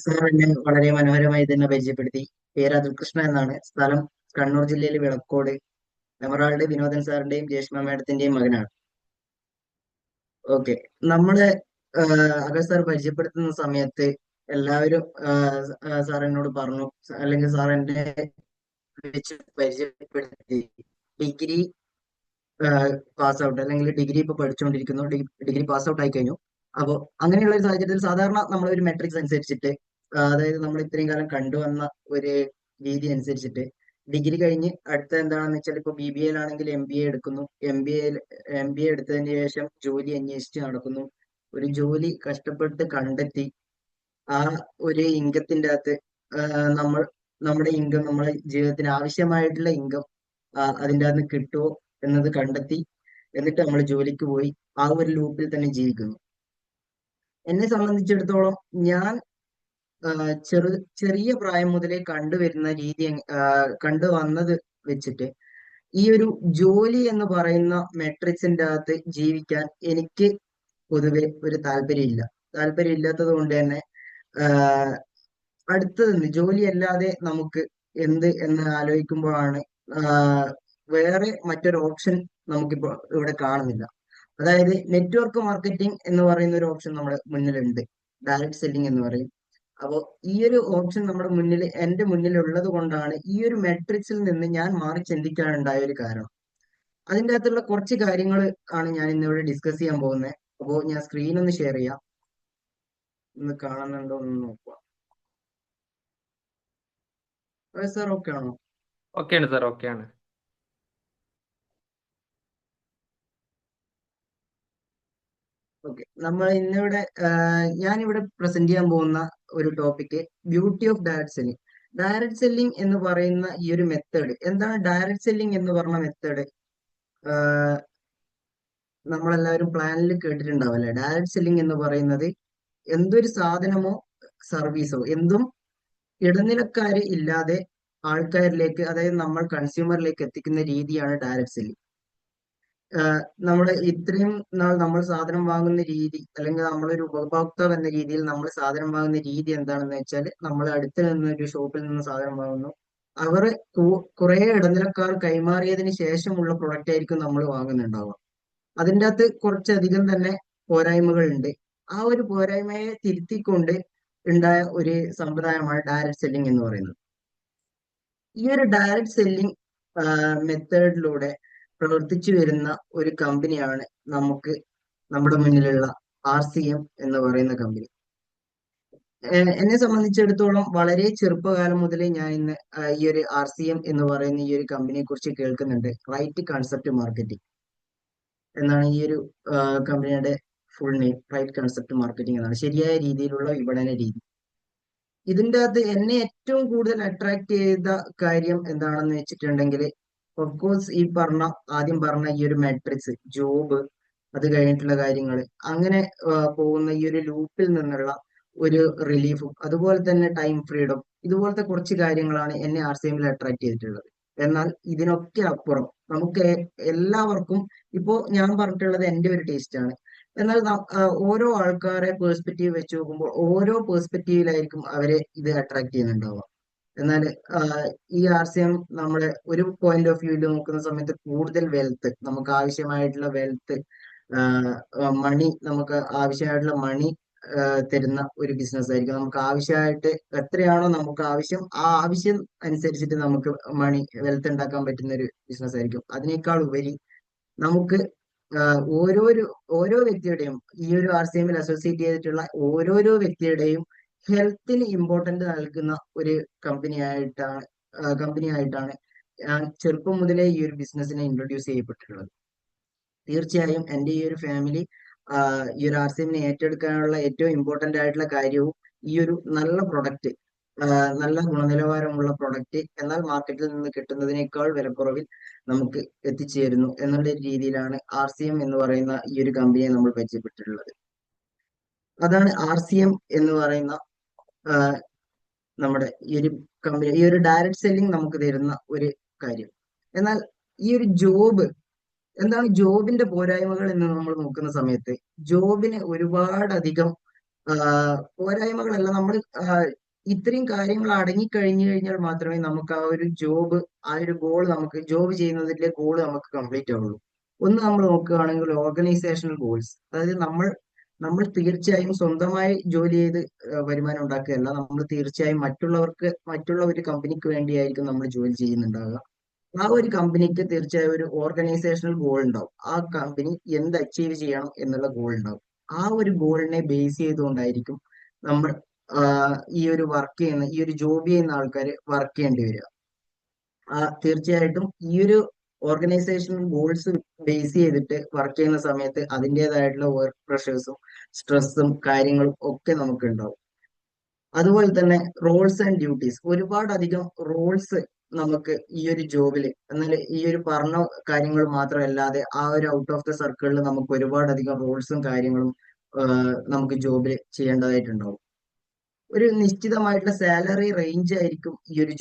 Sir എന്നെ വളരെ മനോഹരമായി തന്നെ പരിചയപ്പെടുത്തി. പേര് അതുൽകൃഷ്ണ എന്നാണ്. സ്ഥലം കണ്ണൂർ ജില്ലയിലെ വിളക്കോട്. എമറാൾഡ് വിനോദൻ സാറിന്റെയും ജേഷ്മ മാഡത്തിന്റെയും മകനാണ്. ഓക്കെ. നമ്മള് അഗർ സാർ പരിചയപ്പെടുത്തുന്ന സമയത്ത് എല്ലാവരും സാർ എന്നോട് പറഞ്ഞു, അല്ലെങ്കിൽ സാർ എന്നെ വെച്ച് പരിചയപ്പെടുത്തി ഡിഗ്രി പാസ് ഔട്ട്, അല്ലെങ്കിൽ ഡിഗ്രി ഇപ്പൊ പഠിച്ചുകൊണ്ടിരിക്കുന്നു, ഡിഗ്രി പാസ് ഔട്ട് ആയി കഴിഞ്ഞു. അപ്പോൾ അങ്ങനെയുള്ള ഒരു സാഹചര്യത്തിൽ സാധാരണ നമ്മൾ ഒരു മെട്രിക്സ് അനുസരിച്ചിട്ട്, അതായത് നമ്മൾ ഇത്രയും കാലം കണ്ടുവന്ന ഒരു രീതി അനുസരിച്ചിട്ട് ഡിഗ്രി കഴിഞ്ഞ് അടുത്ത എന്താണെന്ന് വെച്ചാൽ ഇപ്പൊ BBA-യിലാണെങ്കിൽ MBA എടുക്കുന്നു. MBA എടുത്തതിന് ശേഷം ജോലി അന്വേഷിച്ച് നടക്കുന്നു. ഒരു ജോലി കഷ്ടപ്പെട്ട് കണ്ടെത്തി ആ ഒരു ഇൻകത്തിന്റെ അകത്ത് നമ്മൾ നമ്മുടെ ഇൻകം, നമ്മുടെ ജീവിതത്തിന് ആവശ്യമായിട്ടുള്ള ഇൻകം അതിൻ്റെ അകത്ത് കിട്ടുമോ എന്നത് കണ്ടെത്തി, എന്നിട്ട് നമ്മൾ ജോലിക്ക് പോയി ആ ഒരു ലൂപ്പിൽ തന്നെ ജീവിക്കുന്നു. എന്നെ സംബന്ധിച്ചിടത്തോളം ഞാൻ ആ, ചെറു ചെറിയ പ്രായം മുതലേ കണ്ടുവരുന്ന രീതി, കണ്ടുവന്നത് വെച്ചിട്ട് ഈ ഒരു ജോലി എന്ന് പറയുന്ന മെട്രിക്സിന്റെ അകത്ത് ജീവിക്കാൻ എനിക്ക് പൊതുവെ ഒരു താല്പര്യമില്ല. താല്പര്യമില്ലാത്തത് കൊണ്ട് തന്നെ ആഹ് അടുത്തത് ജോലി അല്ലാതെ നമുക്ക് എന്ത് എന്ന് ആലോചിക്കുമ്പോഴാണ് ആഹ് വേറെ മറ്റൊരു ഓപ്ഷൻ നമുക്കിപ്പോ ഇവിടെ കാണുന്നില്ല. അതായത് നെറ്റ്വർക്ക് മാർക്കറ്റിംഗ് എന്ന് പറയുന്ന ഒരു ഓപ്ഷൻ നമ്മുടെ മുന്നിലുണ്ട്. ഡയറക്ട് സെല്ലിംഗ് എന്ന് പറയും. അപ്പോൾ ഈ ഒരു ഓപ്ഷൻ നമ്മുടെ മുന്നിൽ, എന്റെ മുന്നിൽ ഉള്ളത് കൊണ്ടാണ് ഈ ഒരു മെട്രിക്സിൽ നിന്ന് ഞാൻ മാറി ചിന്തിക്കാനുണ്ടായ ഒരു കാരണം. അതിൻ്റെ അകത്തുള്ള കുറച്ച് കാര്യങ്ങൾ ആണ് ഞാൻ ഇന്നിവിടെ ഡിസ്കസ് ചെയ്യാൻ പോകുന്നത്. അപ്പോൾ ഞാൻ സ്ക്രീൻ ഒന്ന് ഷെയർ ചെയ്യാം, ഒന്ന് കാണുന്നുണ്ടോ എന്ന് നോക്കുക. സാർ ഓക്കെ ആണോ? ഓക്കെയാണ് സാർ, ഓക്കെയാണ്. ഓക്കെ. നമ്മൾ ഇന്നിവിടെ ഞാനിവിടെ പ്രസന്റ് ചെയ്യാൻ പോകുന്ന ഒരു topic beauty of direct selling. Direct selling എന്ന് പറയുന്ന ഈ ഒരു മെത്തേഡ് എന്താണ്? ഡയറക്ട് സെല്ലിംഗ് എന്ന് പറഞ്ഞ മെത്തേഡ് നമ്മളെല്ലാവരും പ്ലാനിൽ കേട്ടിട്ടുണ്ടാവല്ലേ. ഡയറക്ട് സെല്ലിംഗ് എന്ന് പറയുന്നത് എന്തൊരു സാധനമോ സർവീസോ എന്തും ഇടനിലക്കാര് ഇല്ലാതെ ആൾക്കാരിലേക്ക്, അതായത് നമ്മൾ കൺസ്യൂമറിലേക്ക് എത്തിക്കുന്ന രീതിയാണ് ഡയറക്ട് സെല്ലിംഗ്. നമ്മുടെ ഇത്രയും നാൾ നമ്മൾ സാധനം വാങ്ങുന്ന രീതി, അല്ലെങ്കിൽ നമ്മളൊരു ഉപഭോക്താവ് എന്ന രീതിയിൽ നമ്മൾ സാധനം വാങ്ങുന്ന രീതി എന്താണെന്ന് വെച്ചാൽ, നമ്മൾ അടുത്ത് നിന്ന് ഒരു ഷോപ്പിൽ നിന്ന് സാധനം വാങ്ങുന്നു. അവർ കുറെ ഇടനിലക്കാർ കൈമാറിയതിന് ശേഷമുള്ള പ്രൊഡക്റ്റ് ആയിരിക്കും നമ്മൾ വാങ്ങുന്നുണ്ടാവുക. അതിൻ്റെ അകത്ത് കുറച്ചധികം തന്നെ പോരായ്മകളുണ്ട്. ആ ഒരു പോരായ്മയെ തിരുത്തിക്കൊണ്ട് ഉണ്ടായ ഒരു സമ്പ്രദായമാണ് ഡയറക്ട് സെല്ലിംഗ് എന്ന് പറയുന്നത്. ഈ ഒരു ഡയറക്ട് സെല്ലിംഗ് മെത്തേഡിലൂടെ പ്രവർത്തിച്ചു വരുന്ന ഒരു കമ്പനിയാണ് നമുക്ക് നമ്മുടെ മുന്നിലുള്ള RCM എന്ന് പറയുന്ന കമ്പനി. എന്നെ സംബന്ധിച്ചിടത്തോളം വളരെ ചെറുപ്പകാലം മുതലേ ഞാൻ ഇന്ന് ഈ ഒരു RCM എന്ന് പറയുന്ന ഈ ഒരു കമ്പനിയെ കുറിച്ച് കേൾക്കുന്നുണ്ട്. റൈറ്റ് കൺസെപ്റ്റ് മാർക്കറ്റിംഗ് എന്നാണ് ഈ ഒരു കമ്പനിയുടെ full name. Right concept marketing എന്നാണ്, ശരിയായ രീതിയിലുള്ള വിപണന രീതി. ഇതിൻ്റെ അകത്ത് എന്നെ ഏറ്റവും കൂടുതൽ അട്രാക്ട് ചെയ്ത കാര്യം എന്താണെന്ന് വെച്ചിട്ടുണ്ടെങ്കിൽ, ഓഫ് കോഴ്സ് ഈ പറഞ്ഞ, ആദ്യം പറഞ്ഞ ഈ ഒരു മാട്രിക്സ്, ജോബ്, അത് കഴിഞ്ഞിട്ടുള്ള കാര്യങ്ങൾ, അങ്ങനെ പോകുന്ന ഈ ഒരു ലൂപ്പിൽ നിന്നുള്ള ഒരു റിലീഫും, അതുപോലെ തന്നെ ടൈം ഫ്രീഡം, ഇതുപോലത്തെ കുറച്ച് കാര്യങ്ങളാണ് എന്നെ RCMൽ അട്രാക്ട് ചെയ്തിട്ടുള്ളത്. എന്നാൽ ഇതിനൊക്കെ അപ്പുറം നമുക്ക് എല്ലാവർക്കും, ഇപ്പോ ഞാൻ പറഞ്ഞിട്ടുള്ളത് എൻ്റെ ഒരു ടേസ്റ്റ് ആണ്. എന്നാൽ ഓരോ ആൾക്കാരെ പേഴ്സ്പെക്റ്റീവ് വെച്ച് നോക്കുമ്പോൾ ഓരോ പേഴ്സ്പെക്റ്റീവിലായിരിക്കും അവരെ ഇത് അട്രാക്ട് ചെയ്യുന്നുണ്ടാവുക. എന്നാൽ ഈ RCM നമ്മളെ ഒരു പോയിന്റ് ഓഫ് വ്യൂവിൽ നോക്കുന്ന സമയത്ത് കൂടുതൽ വെൽത്ത്, നമുക്ക് ആവശ്യമായിട്ടുള്ള വെൽത്ത്, മണി, നമുക്ക് ആവശ്യമായിട്ടുള്ള മണി തരുന്ന ഒരു ബിസിനസ് ആയിരിക്കും. നമുക്ക് ആവശ്യമായിട്ട് എത്രയാണോ നമുക്ക് ആവശ്യം, ആ ആവശ്യം അനുസരിച്ചിട്ട് നമുക്ക് മണി, വെൽത്ത് ഉണ്ടാക്കാൻ പറ്റുന്ന ഒരു ബിസിനസ് ആയിരിക്കും. അതിനേക്കാൾ ഉപരി നമുക്ക് ഓരോരോ ഓരോ വ്യക്തിയുടെയും, ഈ ഒരു RCMൽ അസോസിയേറ്റ് ചെയ്തിട്ടുള്ള ഓരോരോ വ്യക്തിയുടെയും ഹെൽത്തിന് ഇമ്പോർട്ടന്റ് നൽകുന്ന ഒരു കമ്പനിയായിട്ടാണ് ഞാൻ ചെറുപ്പം മുതലേ ഈ ഒരു ബിസിനസ്സിനെ ഇൻട്രൊഡ്യൂസ് ചെയ്യപ്പെട്ടിട്ടുള്ളത്. തീർച്ചയായും എൻ്റെ ഈ ഒരു ഫാമിലി ഈ ഒരു RCMനെ ഏറ്റെടുക്കാനുള്ള ഏറ്റവും ഇമ്പോർട്ടന്റ് ആയിട്ടുള്ള കാര്യവും ഈ ഒരു നല്ല പ്രൊഡക്റ്റ്, നല്ല ഗുണനിലവാരമുള്ള പ്രൊഡക്റ്റ്, എന്നാൽ മാർക്കറ്റിൽ നിന്ന് കിട്ടുന്നതിനേക്കാൾ വിലക്കുറവിൽ നമുക്ക് എത്തിച്ചേരുന്നു എന്നുള്ള രീതിയിലാണ് RCM എന്ന് പറയുന്ന ഈ ഒരു കമ്പനിയെ നമ്മൾ പരിചയപ്പെട്ടിട്ടുള്ളത്. അതാണ് RCM എന്ന് പറയുന്ന ആ, നമ്മുടെ ഈ ഒരു കമ്പനി, ഈ ഒരു ഡയറക്ട് സെല്ലിംഗ് നമുക്ക് തരുന്ന ഒരു കാര്യം. എന്നാൽ ഈ ഒരു ജോബ്, എന്താണ് ജോബിന്റെ പോരായ്മകൾ എന്ന് നമ്മൾ നോക്കുന്ന സമയത്ത്, ജോബിന് ഒരുപാടധികം പോരായ്മകളല്ല, നമ്മൾ ഇത്രയും കാര്യങ്ങൾ അടങ്ങി കഴിഞ്ഞു കഴിഞ്ഞാൽ മാത്രമേ നമുക്ക് ആ ഒരു ജോബ്, ആ ഒരു ഗോൾ, നമുക്ക് ജോബ് ചെയ്യുന്നതിന്റെ ഗോൾ നമുക്ക് കംപ്ലീറ്റ് ആവുള്ളൂ. ഒന്ന് നമ്മൾ നോക്കുകയാണെങ്കിൽ ഓർഗനൈസേഷണൽ ഗോൾസ്, അതായത് നമ്മൾ തീർച്ചയായും സ്വന്തമായി ജോലി ചെയ്ത് വരുമാനം ഉണ്ടാക്കുകയല്ല, നമ്മൾ തീർച്ചയായും മറ്റുള്ള ഒരു കമ്പനിക്ക് വേണ്ടിയായിരിക്കും നമ്മൾ ജോലി ചെയ്യുന്നുണ്ടാവുക. ആ ഒരു കമ്പനിക്ക് തീർച്ചയായും ഒരു ഓർഗനൈസേഷണൽ ഗോൾ ഉണ്ടാവും. ആ കമ്പനി എന്ത് അച്ചീവ് ചെയ്യണം എന്നുള്ള ഗോൾ ഉണ്ടാവും. ആ ഒരു ഗോളിനെ ബേസ് ചെയ്തുകൊണ്ടായിരിക്കും നമ്മൾ ഈ ഒരു ജോബ് ചെയ്യുന്ന ആൾക്കാർ വർക്ക് ചെയ്യേണ്ടി വരിക. തീർച്ചയായിട്ടും ഈ ഒരു ഓർഗനൈസേഷൻ ഗോൾസ് ബേസ് ചെയ്തിട്ട് വർക്ക് ചെയ്യുന്ന സമയത്ത് അതിൻ്റെതായിട്ടുള്ള വർക്ക് പ്രഷേഴ്സും സ്ട്രെസ്സും കാര്യങ്ങളും ഒക്കെ നമുക്ക് ഉണ്ടാവും. അതുപോലെ തന്നെ റോൾസ് ആൻഡ് ഡ്യൂട്ടീസ്, ഒരുപാട് അധികം റോൾസ് നമുക്ക് ഈ ഒരു ജോബിൽ, എന്നാൽ ഈ ഒരു പറഞ്ഞ കാര്യങ്ങൾ മാത്രമല്ലാതെ ആ ഒരു ഔട്ട് ഓഫ് ദ സർക്കിളിൽ നമുക്ക് ഒരുപാട് അധികം റോൾസും കാര്യങ്ങളും നമുക്ക് ജോബിൽ ചെയ്യേണ്ടതായിട്ടുണ്ടാവും. ഒരു നിശ്ചിതമായിട്ടുള്ള സാലറി റേഞ്ച് ആയിരിക്കും ഈ ഒരു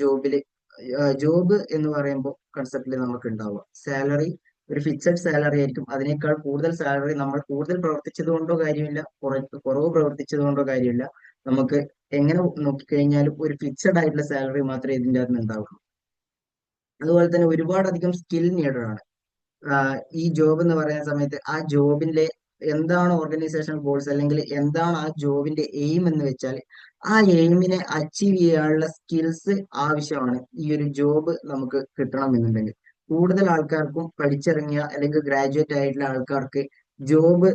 ജോബ് എന്ന് പറയുമ്പോൾ കൺസെപ്റ്റിൽ നമുക്ക് ഉണ്ടാവുക. സാലറി ഒരു ഫിക്സഡ് സാലറി ആയിരിക്കും. അതിനേക്കാൾ കൂടുതൽ സാലറി നമ്മൾ കൂടുതൽ പ്രവർത്തിച്ചത് കൊണ്ടോ കാര്യമില്ല, കുറവ് പ്രവർത്തിച്ചത് കൊണ്ടോ കാര്യമില്ല. നമുക്ക് എങ്ങനെ നോക്കിക്കഴിഞ്ഞാലും ഒരു ഫിക്സഡ് ആയിട്ടുള്ള സാലറി മാത്രമേ ഇതിൻ്റെ അകത്ത് ഉണ്ടാവുള്ളൂ. അതുപോലെ തന്നെ ഒരുപാട് അധികം സ്കിൽ നീഡഡ് ആണ് ഈ ജോബ് എന്ന് പറയുന്ന സമയത്ത്. ആ ജോബിന്റെ എന്താണ് ഓർഗനൈസേഷൻ ഗോൾസ്, അല്ലെങ്കിൽ എന്താണ് ആ ജോബിന്റെ എയിം എന്ന് വെച്ചാൽ, ആ എയിമിനെ അച്ചീവ് ചെയ്യാനുള്ള സ്കിൽസ് ആവശ്യമാണ് ഈ ഒരു ജോബ് നമുക്ക് കിട്ടണമെന്നുണ്ടെങ്കിൽ. കൂടുതൽ ആൾക്കാർക്കും പഠിച്ചിറങ്ങിയ അല്ലെങ്കിൽ ഗ്രാജുവേറ്റ് ആയിട്ടുള്ള ആൾക്കാർക്ക് ജോബ്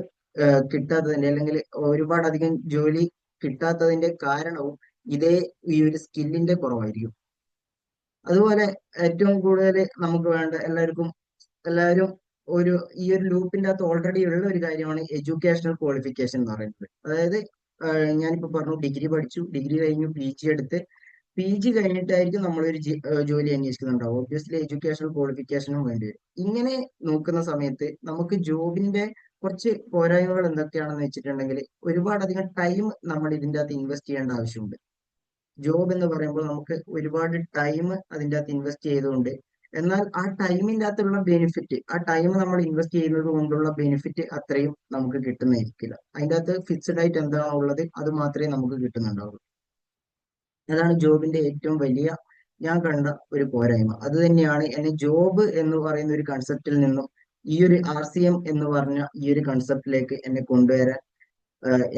കിട്ടാത്തതിന്റെ, അല്ലെങ്കിൽ ഒരുപാട് അധികം ജോലി കിട്ടാത്തതിന്റെ കാരണവും ഇതേ ഈ ഒരു സ്കില്ലിന്റെ കുറവായിരിക്കും. അതുപോലെ ഏറ്റവും കൂടുതൽ നമുക്ക് വേണ്ട, എല്ലാവരും ഈ ഒരു ലൂപ്പിന്റെ അകത്ത് ഓൾറെഡി ഉള്ള ഒരു കാര്യമാണ് എഡ്യൂക്കേഷണൽ ക്വാളിഫിക്കേഷൻ എന്ന് പറയുന്നത്. അതായത് ഞാനിപ്പോ പറഞ്ഞു, ഡിഗ്രി പഠിച്ചു, ഡിഗ്രി കഴിഞ്ഞു, പി ജി എടുത്ത്, പി ജി കഴിഞ്ഞിട്ടായിരിക്കും നമ്മളൊരു ജോലി അന്വേഷിക്കുന്നുണ്ടാവും. ഒബ്വിയസ്ലി എഡ്യൂക്കേഷണൽ ക്വാളിഫിക്കേഷനും വേണ്ടി വരും. ഇങ്ങനെ നോക്കുന്ന സമയത്ത് നമുക്ക് ജോബിന്റെ കുറച്ച് പോരായ്മകൾ എന്തൊക്കെയാണെന്ന് വെച്ചിട്ടുണ്ടെങ്കിൽ, ഒരുപാടധികം ടൈം നമ്മൾ ഇതിൻ്റെ അകത്ത് ഇൻവെസ്റ്റ് ചെയ്യേണ്ട ആവശ്യമുണ്ട്. ജോബ് എന്ന് പറയുമ്പോൾ നമുക്ക് ഒരുപാട് ടൈം അതിൻ്റെ അകത്ത് ഇൻവെസ്റ്റ് ചെയ്തുകൊണ്ട്, എന്നാൽ ആ ടൈമിൻ്റെ അകത്തുള്ള ബെനിഫിറ്റ്, ആ ടൈം നമ്മൾ ഇൻവെസ്റ്റ് ചെയ്യുന്നത് കൊണ്ടുള്ള ബെനിഫിറ്റ് അത്രയും നമുക്ക് കിട്ടുന്നതായിരിക്കില്ല. അതിൻ്റെ അകത്ത് ഫിക്സഡ് ആയിട്ട് എന്താണോ ഉള്ളത് അത് മാത്രമേ നമുക്ക് കിട്ടുന്നുണ്ടാവുള്ളൂ. അതാണ് ജോബിന്റെ ഏറ്റവും വലിയ ഞാൻ കണ്ട ഒരു പോരായ്മ. അത് തന്നെയാണ് എന്നെ ജോബ് എന്ന് പറയുന്ന ഒരു കൺസെപ്റ്റിൽ നിന്നും ഈ ഒരു RCM എന്ന് പറഞ്ഞ ഈ ഒരു കൺസെപ്റ്റിലേക്ക് എന്നെ കൊണ്ടുവരാൻ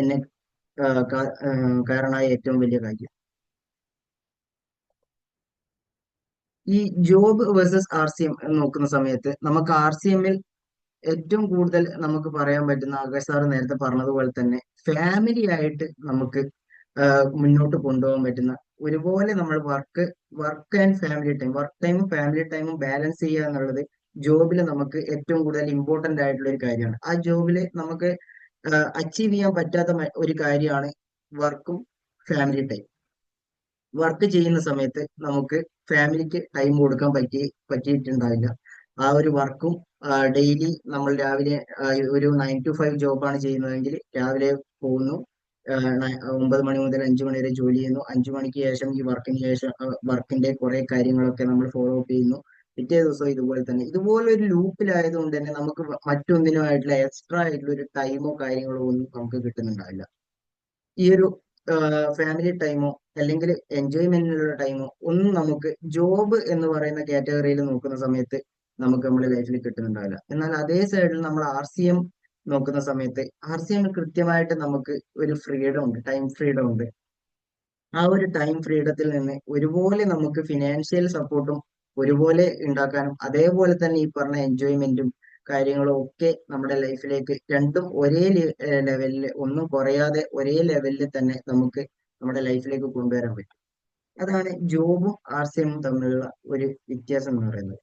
എന്നെ കാരണമായ ഏറ്റവും വലിയ കാര്യം. ഈ ജോബ് വേഴ്സസ് RCM എന്ന് നോക്കുന്ന സമയത്ത് നമുക്ക് RCMൽ ഏറ്റവും കൂടുതൽ നമുക്ക് പറയാൻ പറ്റുന്ന, ആകാശ് സാർ നേരത്തെ പറഞ്ഞതുപോലെ തന്നെ, ഫാമിലി ആയിട്ട് നമുക്ക് മുന്നോട്ട് കൊണ്ടുപോകാൻ പറ്റുന്ന, ഒരുപോലെ നമ്മൾ വർക്ക് ആൻഡ് ഫാമിലി ടൈമും ബാലൻസ് ചെയ്യുക എന്നുള്ളത് ജോബിൽ നമുക്ക് ഏറ്റവും കൂടുതൽ ഇമ്പോർട്ടന്റ് ആയിട്ടുള്ള ഒരു കാര്യമാണ്. ആ ജോബിൽ നമുക്ക് അച്ചീവ് ചെയ്യാൻ പറ്റാത്ത ഒരു കാര്യമാണ് വർക്കും ഫാമിലി ടൈം. വർക്ക് ചെയ്യുന്ന സമയത്ത് നമുക്ക് ഫാമിലിക്ക് ടൈം കൊടുക്കാൻ പറ്റിയിട്ടുണ്ടാവില്ല. ആ ഒരു വർക്കും ഡെയിലി നമ്മൾ രാവിലെ ഒരു 9 to 5 ജോബാണ് ചെയ്യുന്നതെങ്കിൽ രാവിലെ പോകുന്നു, 9 മണി മുതൽ 5 മണി വരെ ജോലി ചെയ്യുന്നു. 5 മണിക്ക് ശേഷം ഈ വർക്കിന് ശേഷം വർക്കിന്റെ കുറെ കാര്യങ്ങളൊക്കെ നമ്മൾ ഫോളോ അപ്പ് ചെയ്യുന്നു. പിറ്റേ ദിവസം ഇതുപോലെ തന്നെ, ഇതുപോലെ ഒരു ലൂപ്പിലായതുകൊണ്ട് തന്നെ നമുക്ക് മറ്റൊന്നിനുമായിട്ടുള്ള എക്സ്ട്രാ ആയിട്ടുള്ള ഒരു ടൈമോ കാര്യങ്ങളോ ഒന്നും നമുക്ക് കിട്ടുന്നുണ്ടാവില്ല. ഈ ഒരു ഫാമിലി ടൈമോ അല്ലെങ്കിൽ എൻജോയ്മെന്റിനുള്ള ടൈമോ ഒന്നും നമുക്ക് ജോബ് എന്ന് പറയുന്ന കാറ്റഗറിയിൽ നോക്കുന്ന സമയത്ത് നമുക്ക് നമ്മുടെ ലൈഫിൽ കിട്ടുന്നുണ്ടാവില്ല. എന്നാൽ അതേ സൈഡിൽ നമ്മൾ RCM നോക്കുന്ന സമയത്ത് RCM കൃത്യമായിട്ട് നമുക്ക് ഒരു ഫ്രീഡം ഉണ്ട്, ടൈം ഫ്രീഡം ഉണ്ട്. ആ ഒരു ടൈം ഫ്രീഡത്തിൽ നിന്ന് ഒരുപോലെ നമുക്ക് ഫിനാൻഷ്യൽ സപ്പോർട്ടും ഒരുപോലെ ഉണ്ടാക്കാനും, അതേപോലെ തന്നെ ഈ പറഞ്ഞ എൻജോയ്മെന്റും കാര്യങ്ങളും ഒക്കെ നമ്മുടെ ലൈഫിലേക്ക് രണ്ടും ഒരേ ലെവലിൽ, ഒന്നും കുറയാതെ ഒരേ ലെവലിൽ തന്നെ നമുക്ക് നമ്മുടെ ലൈഫിലേക്ക് കൊണ്ടുവരാൻ പറ്റും. അതാണ് ജോബും RCMും തമ്മിലുള്ള ഒരു വ്യത്യാസം എന്ന് പറയുന്നത്.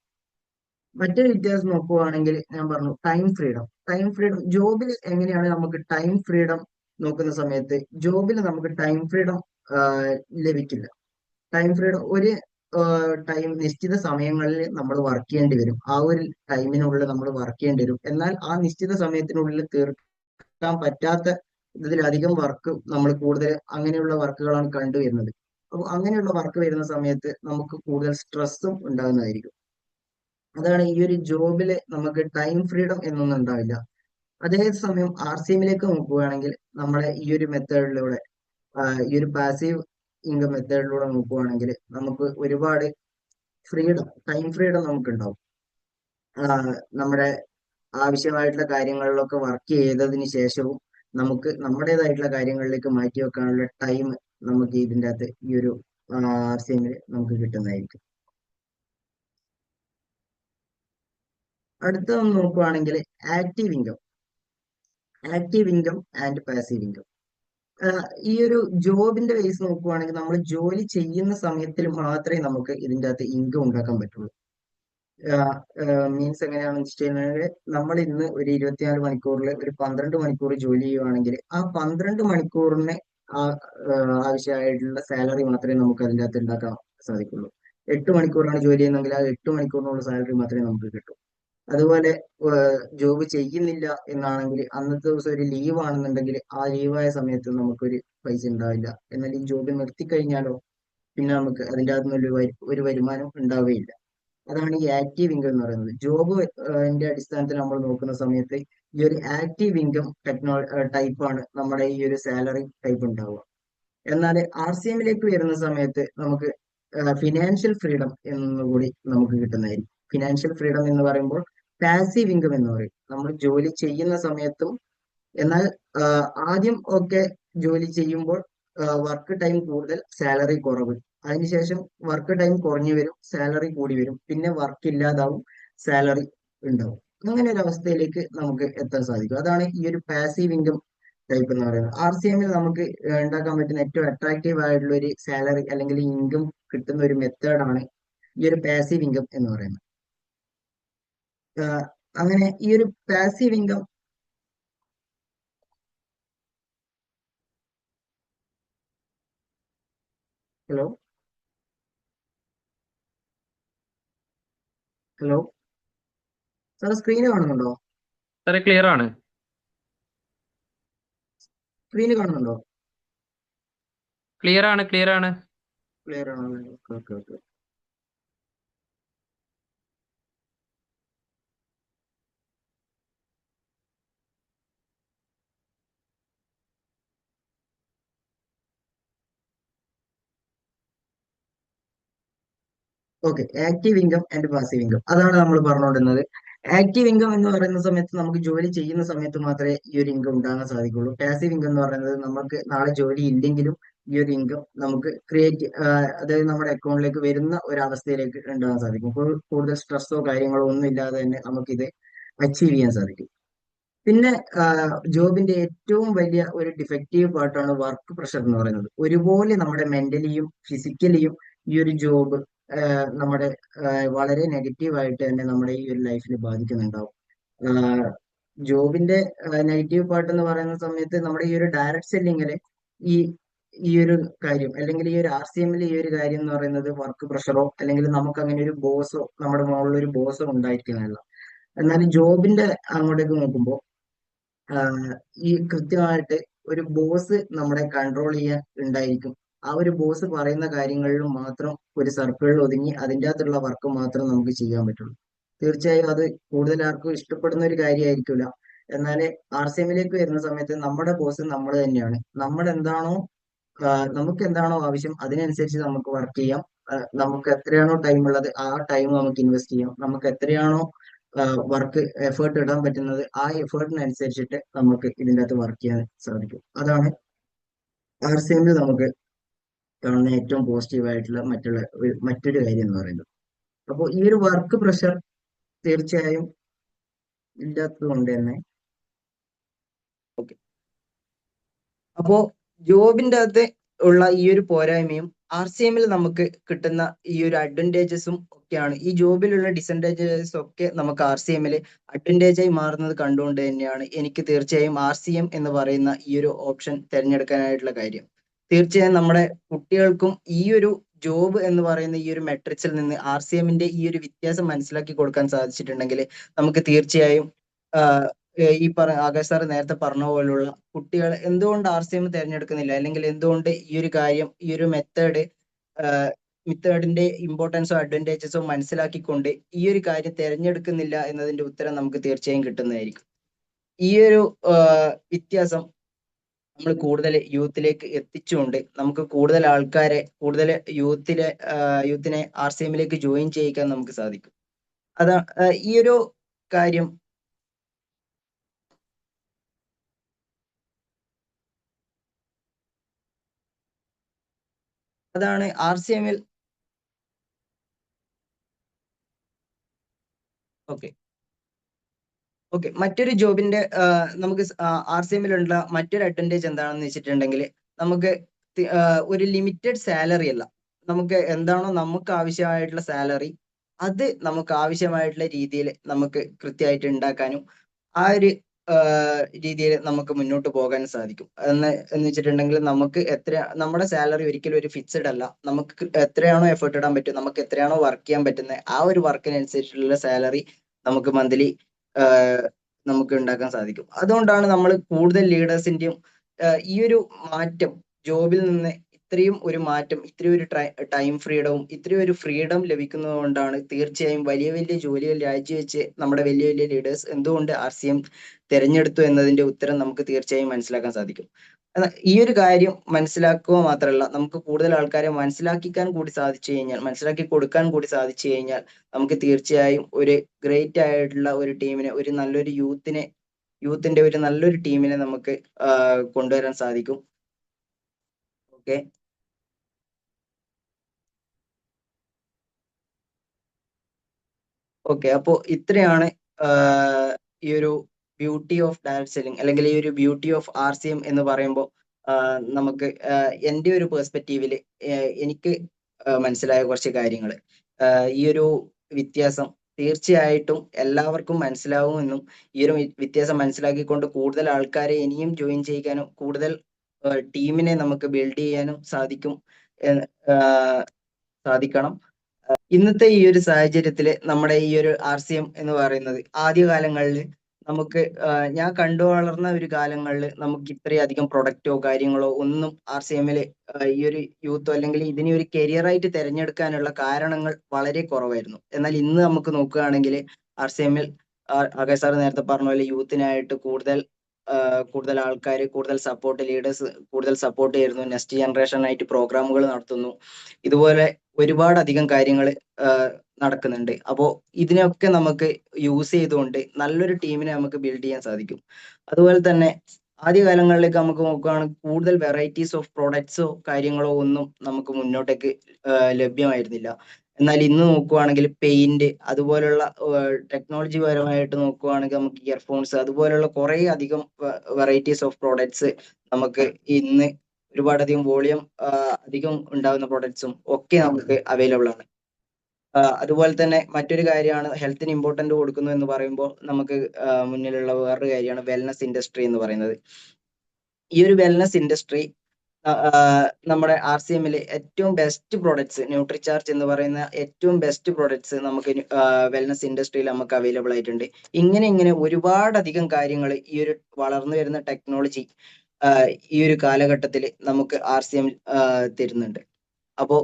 മറ്റൊരു വ്യത്യാസം നോക്കുകയാണെങ്കിൽ ഞാൻ പറഞ്ഞു ടൈം ഫ്രീഡം ജോബിൽ എങ്ങനെയാണ് നമുക്ക് ടൈം ഫ്രീഡം നോക്കുന്ന സമയത്ത്, ജോബിൽ നമുക്ക് ടൈം ഫ്രീഡം ലഭിക്കില്ല. ടൈം ഫ്രീഡം ഒരു നിശ്ചിത സമയങ്ങളിൽ നമ്മൾ വർക്ക് ചെയ്യേണ്ടി വരും. ആ ഒരു ടൈമിനുള്ളിൽ നമ്മൾ വർക്ക് ചെയ്യേണ്ടി വരും. എന്നാൽ ആ നിശ്ചിത സമയത്തിനുള്ളിൽ തീർക്കാൻ പറ്റാത്ത ഇതിലധികം വർക്ക് നമ്മൾ കൂടുതൽ അങ്ങനെയുള്ള വർക്കുകളാണ് കണ്ടുവരുന്നത്. അപ്പോൾ അങ്ങനെയുള്ള വർക്ക് വരുന്ന സമയത്ത് നമുക്ക് കൂടുതൽ സ്ട്രെസ്സും ഉണ്ടാകുന്നതായിരിക്കും. അതാണ് ഈ ഒരു ജോബില് നമുക്ക് ടൈം ഫ്രീഡം എന്നൊന്നും ഉണ്ടാവില്ല. അതേസമയം RCMലേക്ക് നോക്കുകയാണെങ്കിൽ നമ്മുടെ ഈ ഒരു മെത്തേഡിലൂടെ ഈ ഒരു പാസീവ് ഇൻകം മെത്തേഡിലൂടെ നോക്കുകയാണെങ്കിൽ നമുക്ക് ഒരുപാട് ടൈം ഫ്രീഡം നമുക്ക് ഉണ്ടാവും. നമ്മുടെ ആവശ്യമായിട്ടുള്ള കാര്യങ്ങളിലൊക്കെ വർക്ക് ചെയ്തതിന് ശേഷവും നമുക്ക് നമ്മുടേതായിട്ടുള്ള കാര്യങ്ങളിലേക്ക് മാറ്റി വെക്കാനുള്ള ടൈം നമുക്ക് ഇതിൻ്റെ അകത്ത് ഈ ഒരു RCMിൽ നമുക്ക് കിട്ടുന്നതായിരിക്കും. അടുത്തൊന്ന് നോക്കുകയാണെങ്കിൽ active income and passive income. ഈ ഒരു ജോബിന്റെ ബേസ് നോക്കുവാണെങ്കിൽ നമ്മൾ ജോലി ചെയ്യുന്ന സമയത്തിൽ മാത്രമേ നമുക്ക് ഇതിൻ്റെ അകത്ത് ഇൻകം ഉണ്ടാക്കാൻ പറ്റുള്ളൂ. മീൻസ് എങ്ങനെയാണെന്ന് വെച്ചിട്ടുണ്ടെങ്കിൽ നമ്മൾ ഇന്ന് ഒരു 24 മണിക്കൂറിൽ ഒരു 12 മണിക്കൂർ ജോലി ചെയ്യുവാണെങ്കിൽ ആ 12 മണിക്കൂറിന് ആവശ്യമായിട്ടുള്ള സാലറി മാത്രമേ നമുക്ക് അതിൻ്റെ അകത്ത് ഉണ്ടാക്കാൻ സാധിക്കുള്ളൂ. 8 മണിക്കൂറാണ് ജോലി ചെയ്യുന്നതെങ്കിൽ ആ 8 മണിക്കൂറിനുള്ള സാലറി മാത്രമേ നമുക്ക് കിട്ടൂ. അതുപോലെ ജോബ് ചെയ്യുന്നില്ല എന്നാണെങ്കിൽ അന്നത്തെ ദിവസം ഒരു ലീവ് ആണെന്നുണ്ടെങ്കിൽ ആ ലീവായ സമയത്ത് നമുക്കൊരു പൈസ ഉണ്ടാവില്ല. എന്നാൽ ഈ ജോബ് നിർത്തിക്കഴിഞ്ഞാലോ പിന്നെ നമുക്ക് അതിൻ്റെ അകത്തുനിന്ന് ഒരു വരുമാനം ഉണ്ടാവുകയില്ല. അതാണ് ഈ ആക്റ്റീവ് ഇൻകം എന്ന് പറയുന്നത്. ജോബ് അടിസ്ഥാനത്തിൽ നമ്മൾ നോക്കുന്ന സമയത്ത് ഈ ഒരു ആക്റ്റീവ് ഇൻകം ടൈപ്പാണ് നമ്മുടെ ഈ ഒരു സാലറി ടൈപ്പ് ഉണ്ടാവുക. എന്നാൽ RCMലേക്ക് വരുന്ന സമയത്ത് നമുക്ക് ഫിനാൻഷ്യൽ ഫ്രീഡം എന്നുകൂടി നമുക്ക് കിട്ടുന്നതായിരിക്കും. ഫിനാൻഷ്യൽ ഫ്രീഡം എന്ന് പറയുമ്പോൾ പാസീവ് ഇൻകം എന്ന് പറയും. നമ്മൾ ജോലി ചെയ്യുന്ന സമയത്തും എന്നാൽ ആദ്യം ഒക്കെ ജോലി ചെയ്യുമ്പോൾ വർക്ക് ടൈം കൂടുതൽ, സാലറി കുറവ്. അതിനുശേഷം വർക്ക് ടൈം കുറഞ്ഞു വരും, സാലറി കൂടി വരും. പിന്നെ വർക്ക് ഇല്ലാതാവും, സാലറി ഉണ്ടാവും. അങ്ങനെ ഒരു അവസ്ഥയിലേക്ക് നമുക്ക് എത്താൻ സാധിക്കും. അതാണ് ഈ ഒരു പാസീവ് ഇൻകം ടൈപ്പ് എന്ന് പറയുന്നത്. RCMിൽ നമുക്ക് ഉണ്ടാക്കാൻ പറ്റുന്ന ഏറ്റവും അട്രാക്റ്റീവ് ആയിട്ടുള്ള ഒരു സാലറി അല്ലെങ്കിൽ ഇൻകം കിട്ടുന്ന ഒരു മെത്തേഡാണ് ഈ ഒരു പാസീവ് ഇൻകം എന്ന് പറയുന്നത്. അങ്ങനെ ഈ ഒരു passive income hello hello sir screen കാണുന്നുണ്ടോ? സാറേ ക്ലിയർ ആണ്. സ്ക്രീന് കാണുന്നുണ്ടോ? ക്ലിയർ ആണ്, ക്ലിയർ ആണ്. ക്ലിയർ ആണോ? Okay okay okay. Okay, active income and passive income അതാണ് നമ്മൾ പറഞ്ഞുകൊണ്ടിരുന്നത്. ആക്റ്റീവ് ഇൻകം എന്ന് പറയുന്ന സമയത്ത് നമുക്ക് ജോലി ചെയ്യുന്ന സമയത്ത് മാത്രമേ ഈ ഒരു ഇൻകം ഉണ്ടാകാൻ സാധിക്കുള്ളൂ. പാസീവ് ഇൻകം എന്ന് പറയുന്നത് നമുക്ക് നാളെ ജോലി ഇല്ലെങ്കിലും ഈ ഒരു ഇൻകം നമുക്ക് അതായത് നമ്മുടെ അക്കൗണ്ടിലേക്ക് വരുന്ന ഒരു അവസ്ഥയിലേക്ക് ഉണ്ടാകാൻ സാധിക്കും. കൂടുതൽ സ്ട്രെസ്സോ കാര്യങ്ങളോ ഒന്നും ഇല്ലാതെ തന്നെ നമുക്കിത് അച്ചീവ് ചെയ്യാൻ സാധിക്കും. പിന്നെ ജോബിന്റെ ഏറ്റവും വലിയ ഒരു ഡിഫക്റ്റീവ് പാർട്ടാണ് വർക്ക് പ്രഷർ എന്ന് പറയുന്നത്. ഒരുപോലെ നമ്മുടെ മെന്റലിയും ഫിസിക്കലിയും ഈ ഒരു ജോബ് നമ്മുടെ വളരെ നെഗറ്റീവായിട്ട് തന്നെ നമ്മുടെ ഈ ഒരു ലൈഫിൽ ബാധിക്കുന്നുണ്ടാവും. ജോബിന്റെ നെഗറ്റീവ് പാർട്ട് എന്ന് പറയുന്ന സമയത്ത് നമ്മുടെ ഈ ഒരു ഡയറക്ട് സെല്ലിങ്ങില് ഈ ഈ ഒരു കാര്യം അല്ലെങ്കിൽ ഈ ഒരു RCMിൽ ഈ ഒരു കാര്യം എന്ന് പറയുന്നത് വർക്ക് പ്രഷറോ അല്ലെങ്കിൽ നമുക്ക് അങ്ങനെ ഒരു ബോസോ നമ്മുടെ മുകളിൽ ഒരു ബോസോ ഉണ്ടായിരിക്കുന്നതല്ല. എന്നാൽ ജോബിന്റെ അങ്ങോട്ടേക്ക് നോക്കുമ്പോൾ ഈ കൃത്യമായിട്ട് ഒരു ബോസ് നമ്മളെ കൺട്രോൾ ചെയ്യാൻ ഉണ്ടായിരിക്കും. ആ ഒരു ബോസ് പറയുന്ന കാര്യങ്ങളിൽ മാത്രം ഒരു സർക്കിളിൽ ഒതുങ്ങി അതിൻ്റെ അകത്തുള്ള വർക്ക് മാത്രം നമുക്ക് ചെയ്യാൻ പറ്റുള്ളൂ. തീർച്ചയായും അത് കൂടുതൽ ആർക്കും ഇഷ്ടപ്പെടുന്ന ഒരു കാര്യമായിരിക്കില്ല. എന്നാൽ RCMിലേക്ക് വരുന്ന സമയത്ത് നമ്മുടെ ബോസ് നമ്മൾ തന്നെയാണ്. നമുക്ക് എന്താണോ ആവശ്യം അതിനനുസരിച്ച് നമുക്ക് വർക്ക് ചെയ്യാം. നമുക്ക് എത്രയാണോ ടൈം ഉള്ളത് ആ ടൈം നമുക്ക് ഇൻവെസ്റ്റ് ചെയ്യാം. നമുക്ക് എത്രയാണോ വർക്ക് എഫേർട്ട് ഇടാൻ പറ്റുന്നത് ആ എഫേർട്ടിനനുസരിച്ചിട്ട് നമുക്ക് ഇതിൻ്റെ അകത്ത് വർക്ക് ചെയ്യാൻ സാധിക്കും. അതാണ് RCMിൽ നമുക്ക് കാണുന്ന ഏറ്റവും പോസിറ്റീവ് ആയിട്ടുള്ള മറ്റൊരു കാര്യം എന്ന് പറയുന്നത്. അപ്പോൾ ഈ ഒരു വർക്ക് പ്രഷർ തീർച്ചയായും ഇല്ലാത്തത് കൊണ്ട് തന്നെ ഓക്കെ. അപ്പോ ജോബിന്റെ അകത്ത് ഉള്ള ഈ ഒരു പോരായ്മയും RCMിൽ നമുക്ക് കിട്ടുന്ന ഈ ഒരു അഡ്വാൻറ്റേജസും ഒക്കെയാണ്. ഈ ജോബിലുള്ള ഡിസഡ്വാൻറ്റേജസ് ഒക്കെ നമുക്ക് RCMിൽ അഡ്വാൻറ്റേജായി മാറുന്നത് കണ്ടുകൊണ്ട് തന്നെയാണ് എനിക്ക് തീർച്ചയായും RCM എന്ന് പറയുന്ന ഈ ഒരു ഓപ്ഷൻ തിരഞ്ഞെടുക്കാനായിട്ടുള്ള കാര്യം. തീർച്ചയായും നമ്മുടെ കുട്ടികൾക്കും ഈ ഒരു ജോബ് എന്ന് പറയുന്ന ഈ ഒരു മെട്രിക്സിൽ നിന്ന് RCMിന്റെ ഈ ഒരു വ്യത്യാസം മനസ്സിലാക്കി കൊടുക്കാൻ സാധിച്ചിട്ടുണ്ടെങ്കിൽ നമുക്ക് തീർച്ചയായും ഈ ആകാശ് സാർ നേരത്തെ പറഞ്ഞ പോലുള്ള കുട്ടികൾ എന്തുകൊണ്ട് RCM തിരഞ്ഞെടുക്കുന്നില്ല അല്ലെങ്കിൽ എന്തുകൊണ്ട് ഈ ഒരു കാര്യം ഈ ഒരു മെത്തേഡിന്റെ ഇമ്പോർട്ടൻസോ അഡ്വാൻറ്റേജസോ മനസ്സിലാക്കിക്കൊണ്ട് ഈ ഒരു കാര്യം തിരഞ്ഞെടുക്കുന്നില്ല എന്നതിന്റെ ഉത്തരം നമുക്ക് തീർച്ചയായും കിട്ടുന്നതായിരിക്കും. ഈ ഒരു വ്യത്യാസം നമ്മൾ കൂടുതൽ യൂത്തിലേക്ക് എത്തിച്ചുകൊണ്ട് നമുക്ക് കൂടുതൽ ആൾക്കാരെ കൂടുതൽ യൂത്തിനെ RCMലേക്ക് ജോയിൻ ചെയ്യിക്കാൻ നമുക്ക് സാധിക്കും. അതാ ഈ ഒരു കാര്യം അതാണ് RCMൽ. ഓക്കെ ഓക്കെ മറ്റൊരു ജോബിന്റെ നമുക്ക് RCMലുള്ള മറ്റൊരു അഡ്വാൻറ്റേജ് എന്താണെന്ന് വെച്ചിട്ടുണ്ടെങ്കിൽ നമുക്ക് ഒരു ലിമിറ്റഡ് സാലറി അല്ല. നമുക്ക് എന്താണോ നമുക്ക് ആവശ്യമായിട്ടുള്ള സാലറി അത് നമുക്ക് ആവശ്യമായിട്ടുള്ള രീതിയിൽ നമുക്ക് കൃത്യമായിട്ട് ഉണ്ടാക്കാനും ആ ഒരു രീതിയിൽ നമുക്ക് മുന്നോട്ട് പോകാൻ സാധിക്കും. എന്ന് വെച്ചിട്ടുണ്ടെങ്കിൽ നമുക്ക് നമ്മുടെ സാലറി ഒരിക്കലും ഒരു ഫിക്സഡ് അല്ല. നമുക്ക് എത്രയാണോ എഫേർട്ട് ഇടാൻ പറ്റും, നമുക്ക് എത്രയാണോ വർക്ക് ചെയ്യാൻ പറ്റുന്നത് ആ ഒരു വർക്കിനനുസരിച്ചുള്ള സാലറി നമുക്ക് മന്ത്ലി നമുക്ക് ഉണ്ടാക്കാൻ സാധിക്കും. അതുകൊണ്ടാണ് നമ്മൾ കൂടുതൽ ലീഡേഴ്സിന്റെയും ഈ ഒരു മാറ്റം ജോബിൽ നിന്ന് ഇത്രയും ഒരു മാറ്റം, ഇത്രയും ഒരു ടൈം ഫ്രീഡവും ഇത്രയും ഒരു ഫ്രീഡം ലഭിക്കുന്നത് കൊണ്ടാണ് തീർച്ചയായും വലിയ വലിയ ജോലികൾ രാജിവെച്ച് നമ്മുടെ വലിയ വലിയ ലീഡേഴ്സ് എന്തുകൊണ്ട് RCM തിരഞ്ഞെടുത്തു എന്നതിന്റെ ഉത്തരം നമുക്ക് തീർച്ചയായും മനസ്സിലാക്കാൻ സാധിക്കും. ഈ ഒരു കാര്യം മനസ്സിലാക്കുക മാത്രമല്ല, നമുക്ക് കൂടുതൽ ആൾക്കാരെ മനസ്സിലാക്കിക്കാൻ കൂടി സാധിച്ചു കഴിഞ്ഞാൽ, മനസ്സിലാക്കി കൊടുക്കാൻ കൂടി സാധിച്ചു കഴിഞ്ഞാൽ നമുക്ക് തീർച്ചയായും ഒരു ഗ്രേറ്റ് ആയിട്ടുള്ള ഒരു ടീമിനെ, ഒരു നല്ലൊരു യൂത്തിന്റെ ഒരു നല്ലൊരു ടീമിനെ നമുക്ക് കൊണ്ടുവരാൻ സാധിക്കും. ഓക്കെ ഓക്കെ അപ്പോ ഇത്രയാണ് ഈ ഒരു ബ്യൂട്ടി ഓഫ് ഡയറക്ട് സെല്ലിംഗ് അല്ലെങ്കിൽ ഈ ഒരു ബ്യൂട്ടി ഓഫ് RCM എന്ന് പറയുമ്പോൾ നമുക്ക് എൻ്റെ ഒരു പെർസ്പെക്റ്റീവില് എനിക്ക് മനസ്സിലായ കുറച്ച് കാര്യങ്ങൾ. ഈ ഒരു വ്യത്യാസം തീർച്ചയായിട്ടും എല്ലാവർക്കും മനസ്സിലാവുമെന്നും ഈ ഒരു വ്യത്യാസം മനസ്സിലാക്കിക്കൊണ്ട് കൂടുതൽ ആൾക്കാരെ ഇനിയും ജോയിൻ ചെയ്യിക്കാനും കൂടുതൽ ടീമിനെ നമുക്ക് ബിൽഡ് ചെയ്യാനും സാധിക്കണം. ഇന്നത്തെ ഈ ഒരു സാഹചര്യത്തില് നമ്മുടെ ഈ ഒരു RCM എന്ന് പറയുന്നത് ആദ്യകാലങ്ങളിൽ നമുക്ക് ഞാൻ കണ്ടു വളർന്ന ഒരു കാലങ്ങളിൽ നമുക്ക് ഇത്രയധികം പ്രൊഡക്റ്റോ കാര്യങ്ങളോ ഒന്നും RCMല് ഈ ഒരു യൂത്തോ അല്ലെങ്കിൽ ഇതിനെ ഒരു കരിയറായിട്ട് തിരഞ്ഞെടുക്കാനുള്ള കാരണങ്ങൾ വളരെ കുറവായിരുന്നു. എന്നാൽ ഇന്ന് നമുക്ക് നോക്കുകയാണെങ്കിൽ RCMൽ ആകാശ് സാർ നേരത്തെ പറഞ്ഞ പോലെ യൂത്തിനായിട്ട് കൂടുതൽ ആൾക്കാർ, കൂടുതൽ സപ്പോർട്ട് ലീഡേഴ്സ് കൂടുതൽ സപ്പോർട്ട് ചെയ്യുന്നു. നെക്സ്റ്റ് ജനറേഷൻ ആയിട്ട് പ്രോഗ്രാമുകൾ നടത്തുന്നു. ഇതുപോലെ ഒരുപാട് അധികം കാര്യങ്ങൾ നടക്കുന്നുണ്ട്. അപ്പോൾ ഇതിനൊക്കെ നമുക്ക് യൂസ് ചെയ്തുകൊണ്ട് നല്ലൊരു ടീമിനെ നമുക്ക് ബിൽഡ് ചെയ്യാൻ സാധിക്കും. അതുപോലെ തന്നെ ആദ്യകാലങ്ങളിലേക്ക് നമുക്ക് നോക്കുകയാണെങ്കിൽ കൂടുതൽ വെറൈറ്റീസ് ഓഫ് പ്രോഡക്ട്സോ കാര്യങ്ങളോ ഒന്നും നമുക്ക് മുന്നോട്ടേക്ക് ലഭ്യമായിരുന്നില്ല. എന്നാൽ ഇന്ന് നോക്കുകയാണെങ്കിൽ പെയിന്റ് അതുപോലുള്ള ടെക്നോളജി പരമായിട്ട് നോക്കുകയാണെങ്കിൽ നമുക്ക് ഇയർഫോൺസ് അതുപോലുള്ള കുറെ അധികം വെറൈറ്റീസ് ഓഫ് പ്രോഡക്ട്സ് നമുക്ക് ഇന്ന് ഒരുപാടധികം വോളിയം അധികം ഉണ്ടാകുന്ന പ്രോഡക്ട്സും ഒക്കെ നമുക്ക് അവൈലബിൾ ആണ്. അതുപോലെ തന്നെ മറ്റൊരു കാര്യമാണ് ഹെൽത്തിന് ഇമ്പോർട്ടന്റ് കൊടുക്കുന്നു എന്ന് പറയുമ്പോൾ നമുക്ക് മുന്നിലുള്ള വേറൊരു കാര്യമാണ് വെൽനസ് ഇൻഡസ്ട്രി എന്ന് പറയുന്നത്. ഈ ഒരു വെൽനസ് ഇൻഡസ്ട്രി നമ്മുടെ RCMല് ഏറ്റവും ബെസ്റ്റ് പ്രോഡക്ട്സ്, ന്യൂട്രിചാർജ് എന്ന് പറയുന്ന ഏറ്റവും ബെസ്റ്റ് പ്രോഡക്ട്സ് നമുക്ക് വെൽനസ് ഇൻഡസ്ട്രിയിൽ നമുക്ക് അവൈലബിൾ ആയിട്ടുണ്ട്. ഇങ്ങനെ ഒരുപാടധികം കാര്യങ്ങൾ ഈ ഒരു വളർന്നു വരുന്ന ടെക്നോളജി ഈ ഒരു കാലഘട്ടത്തിൽ നമുക്ക് RCM തരുന്നുണ്ട്. അപ്പോ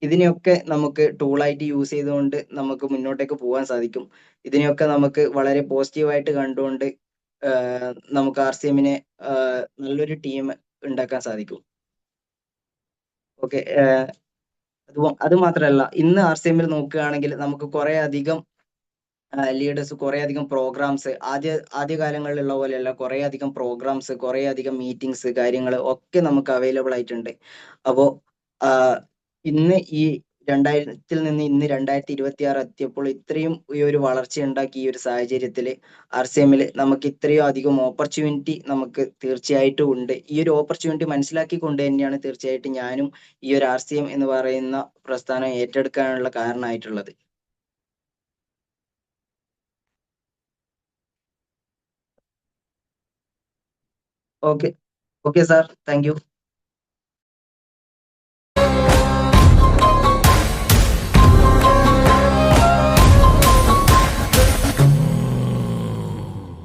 ഇതിനെയൊക്കെ നമുക്ക് ടൂളായിട്ട് യൂസ് ചെയ്തുകൊണ്ട് നമുക്ക് മുന്നോട്ടേക്ക് പോകാൻ സാധിക്കും. ഇതിനെയൊക്കെ നമുക്ക് വളരെ പോസിറ്റീവായിട്ട് കണ്ടുകൊണ്ട് നമുക്ക് RCMനെ നല്ലൊരു ടീം ഉണ്ടാക്കാൻ സാധിക്കും. ഓക്കെ അത് മാത്രമല്ല, ഇന്ന് RCMൽ നോക്കുകയാണെങ്കിൽ നമുക്ക് കുറെ അധികം ലീഡേഴ്സ്, കുറെ അധികം പ്രോഗ്രാംസ് ആദ്യകാലങ്ങളിലുള്ള പോലെയല്ല, കുറെ അധികം പ്രോഗ്രാംസ്, കുറെ അധികം മീറ്റിംഗ്സ് കാര്യങ്ങൾ ഒക്കെ നമുക്ക് അവൈലബിൾ ആയിട്ടുണ്ട്. അപ്പോൾ ഇന്ന് ഈ 2000-ൽ നിന്ന് ഇന്ന് 2026 എത്തിയപ്പോൾ ഇത്രയും ഈ ഒരു വളർച്ച ഉണ്ടാക്കി ഈ ഒരു സാഹചര്യത്തിൽ RCMൽ നമുക്ക് ഇത്രയും അധികം ഓപ്പർച്യൂണിറ്റി നമുക്ക് തീർച്ചയായിട്ടും ഉണ്ട്. ഈ ഒരു ഓപ്പർച്യൂണിറ്റി മനസ്സിലാക്കിക്കൊണ്ട് തന്നെയാണ് തീർച്ചയായിട്ടും ഞാനും ഈ ഒരു RCM എന്ന് പറയുന്ന പ്രസ്ഥാനം ഏറ്റെടുക്കാനുള്ള കാരണമായിട്ടുള്ളത്. Okay okay sir, thank U.